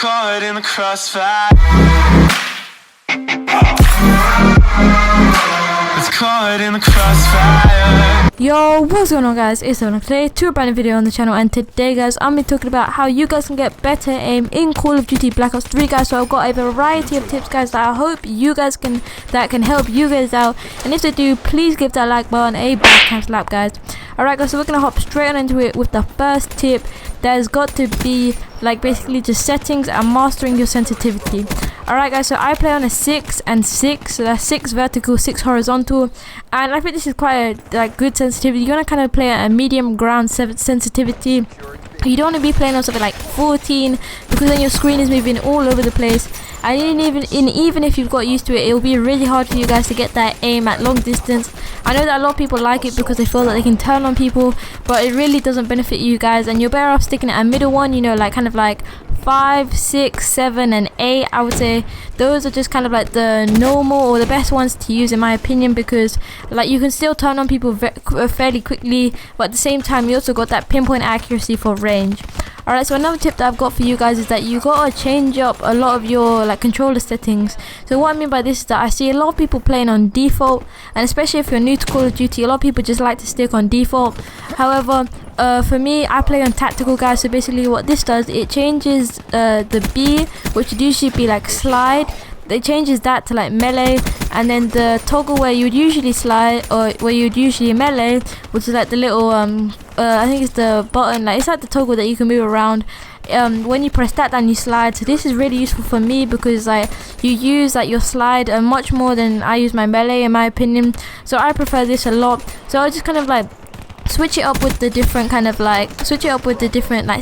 caught in the crossfire. It's caught in the crossfire. Yo, what's going on, guys? It's Silverfin today to a brand new video on the channel, and today, guys, I'm be talking about how you guys can get better aim in Call of Duty Black Ops 3, guys. So I've got a variety of tips, guys, that I hope you guys can help you guys out. And if they do, please give that like button a backhand slap, guys. Alright, guys, so we're gonna hop straight on into it with the first tip. There's got to be like basically just settings and mastering your sensitivity. Alright, guys, so I play on a 6 and 6, so that's 6 vertical, 6 horizontal, and I think this is quite a good sensitivity. You want to kind of play at a medium ground sensitivity. You don't want to be playing on something like 14 because then your screen is moving all over the place, and even if you've got used to it, it will be really hard for you guys to get that aim at long distance. I know that a lot of people like it because they feel that they can turn on people, but it really doesn't benefit you guys, and you're better off sticking at a middle one, you know, like kind of like 5, 6, 7 and 8. I would say those are just kind of like the normal or the best ones to use in my opinion, because like you can still turn on people fairly quickly, but at the same time you also got that pinpoint accuracy for range. Alright, so another tip that I've got for you guys is that you gotta change up a lot of your like controller settings. So what I mean by this is that I see a lot of people playing on default, and especially if you're new to Call of Duty, a lot of people just like to stick on default. However, for me, I play on tactical, guys. So basically what this does, it changes the B, which would usually be like slide, it changes that to like melee, and then the toggle where you would usually slide or where you would usually melee, which is like the little I think it's the button, like it's like the toggle that you can move around. When you press that down, you slide. So this is really useful for me because like you use like your slide much more than I use my melee in my opinion. So I prefer this a lot. So I just kind of like switch it up with the different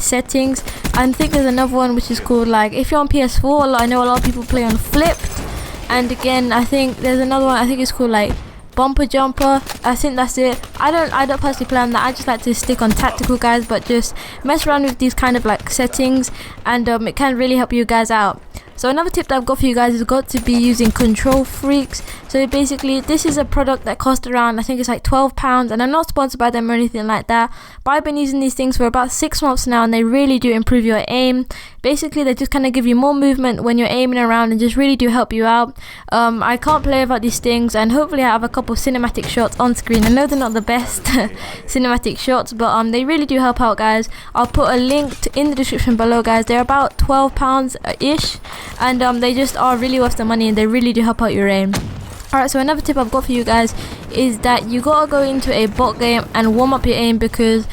settings. I think there's another one which is called, like, if you're on PS4, I know a lot of people play on flipped, and again I think there's another one, I think it's called like bumper jumper. I think that's it. I don't personally play on that. I just like to stick on tactical, guys, but just mess around with these kind of like settings, and it can really help you guys out. So another tip that I've got for you guys is got to be using Control Freaks. So basically this is a product that costs around, I think it's like £12, and I'm not sponsored by them or anything like that, but I've been using these things for about 6 months now, and they really do improve your aim. Basically they just kind of give you more movement when you're aiming around and just really do help you out. I can't play without these things, and hopefully I have a couple cinematic shots on screen. I know they're not the best cinematic shots, but they really do help out, guys. I'll put a link in the description below, guys. They're about £12 ish, and they just are really worth the money, and they really do help out your aim. Alright, so another tip I've got for you guys is that you gotta go into a bot game and warm up your aim, because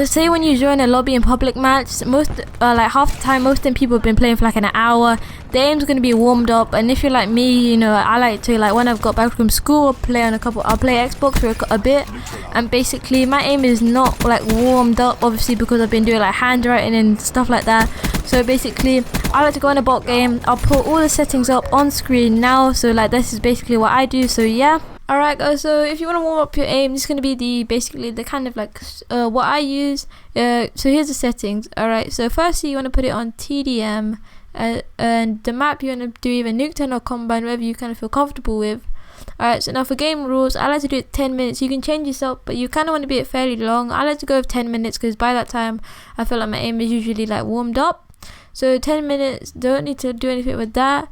say when you join a lobby in public match, most like half the time, most of the people have been playing for like an hour. The aim's gonna be warmed up, and if you're like me, you know, I like to, like, when I've got back from school, I'll play Xbox for a bit, and basically my aim is not like warmed up, obviously, because I've been doing like handwriting and stuff like that. So basically I like to go in a bot game. I'll put all the settings up on screen now, so like this is basically what I do. So yeah. Alright, guys, so if you want to warm up your aim, this is going to be basically the kind of like what I use. So here's the settings. Alright, so firstly you want to put it on TDM, and the map you want to do either Nuketown or Combine, whatever you kind of feel comfortable with. Alright, so now for game rules, I like to do it 10 minutes. You can change this up, but you kind of want to be it fairly long. I like to go with 10 minutes because by that time I feel like my aim is usually like warmed up. So 10 minutes, don't need to do anything with that.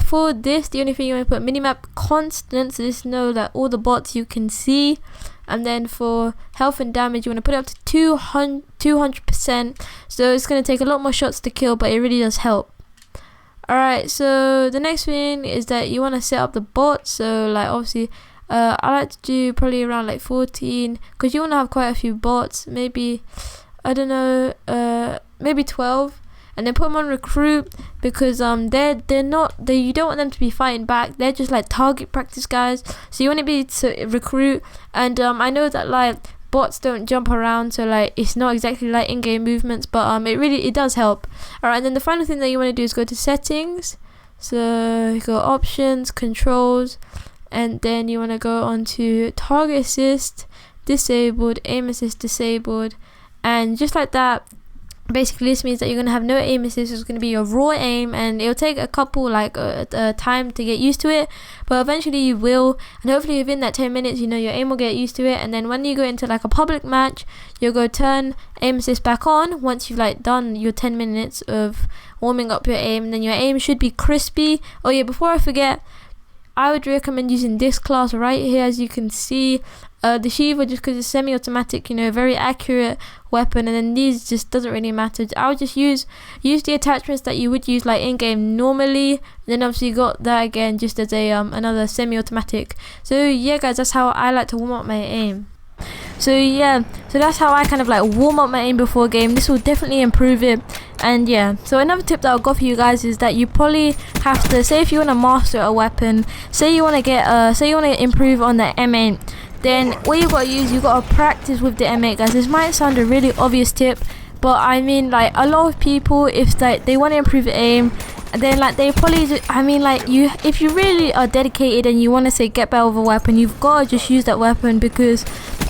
For this, the only thing you want to put minimap constant, so this know that all the bots you can see. And then for health and damage, you want to put it up to 200%. So it's going to take a lot more shots to kill, but it really does help. Alright, so the next thing is that you want to set up the bots. So like obviously I like to do probably around like 14, because you want to have quite a few bots. Maybe, I don't know, maybe 12. And then put them on recruit, because they're not, you don't want them to be fighting back. They're just like target practice, guys. So you want to be to recruit, and I know that like bots don't jump around, so like it's not exactly like in-game movements, but it does help. Alright, and then the final thing that you want to do is go to settings. So you go options, controls, and then you want to go on to target assist disabled, aim assist disabled, and just like that, Basically, this means that you're gonna have no aim assist. It's gonna be your raw aim, and it'll take a couple time to get used to it, but eventually you will, and hopefully within that 10 minutes, your aim will get used to it. And then when you go into like a public match, you'll go turn aim assist back on once you've like done your 10 minutes of warming up your aim, and then your aim should be crispy. Oh yeah, before I forget, I would recommend using this class right here. As you can see, the Shiva, just because it's semi-automatic, very accurate weapon, and then these just doesn't really matter. I would just use the attachments that you would use like in game normally, and then obviously you got that again just as a another semi-automatic. So yeah guys, that's how I like to warm up my aim. So yeah, so that's how I kind of like warm up my aim before a game. This will definitely improve it. And yeah, so another tip that I'll got for you guys is that you probably have to, say if you want to master a weapon, say you want to improve on the M8, then what you got to use, you got to practice with the M8 guys. This might sound a really obvious tip, but I mean like a lot of people, if they want to improve aim, and then like they probably if you really are dedicated and you want to say get better with a weapon, you've got to just use that weapon, because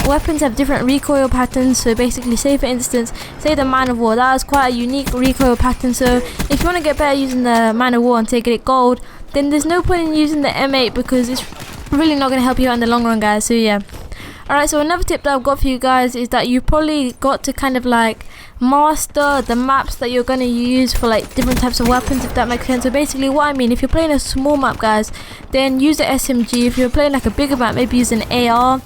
weapons have different recoil patterns. So basically, say for instance, say the Man of War, that has quite a unique recoil pattern. So if you want to get better using the Man of War and say get it gold, then there's no point in using the M8, because it's really not going to help you out in the long run guys. So yeah, alright, so another tip that I've got for you guys is that you probably got to kind of like master the maps that you're going to use for like different types of weapons, if that makes sense. So basically what I mean, if you're playing a small map guys, then use the SMG. If you're playing like a bigger map, maybe use an AR.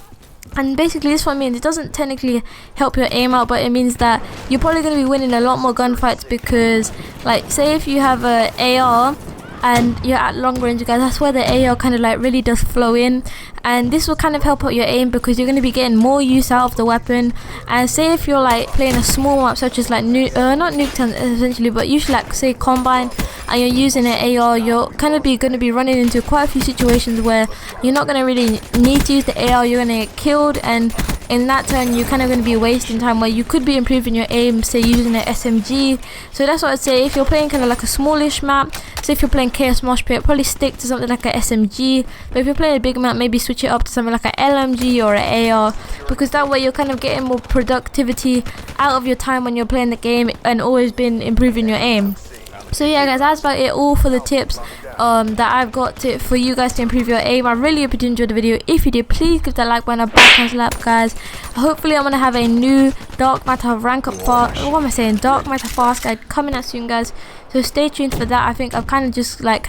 And basically this one means it doesn't technically help your aim out, but it means that you're probably going to be winning a lot more gunfights, because like say if you have a AR and you're at long range guys, that's where the AR kind of like really does flow in, and this will kind of help out your aim, because you're going to be getting more use out of the weapon. And say if you're like playing a small map such as like not Nuketown essentially, but usually like say Combine, and you're using an AR, you're kind of going to be running into quite a few situations where you're not going to really need to use the AR. You're going to get killed, and in that turn you're kind of going to be wasting time where you could be improving your aim, say using an SMG. So that's what I'd say. If you're playing kind of like a smallish map, say if you're playing Chaos Mosh Pit, probably stick to something like an SMG. But if you're playing a big map, maybe switch it up to something like an LMG or an AR, because that way you're kind of getting more productivity out of your time when you're playing the game, and always been improving your aim. So yeah guys, that's about it all for the tips that I've got for you guys to improve your aim. I really hope you did enjoy the video. If you did, please give that like button a backhand slap guys. Hopefully I'm going to have a new Dark Matter rank up fast, Dark Matter fast guide coming out soon guys, so stay tuned for that. I think I've kind of just like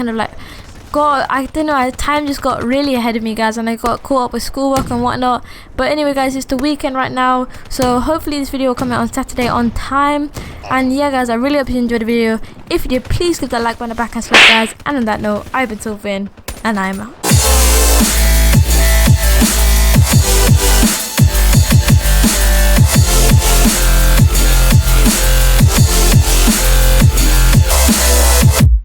I don't know, time just got really ahead of me guys, and I got caught up with schoolwork and whatnot. But anyway guys, it's the weekend right now, so hopefully this video will come out on Saturday on time. And yeah guys, I really hope you enjoyed the video. If you did, please give that like button a backhand slap guys. And on that note, I've been Silverfin, and I'm out.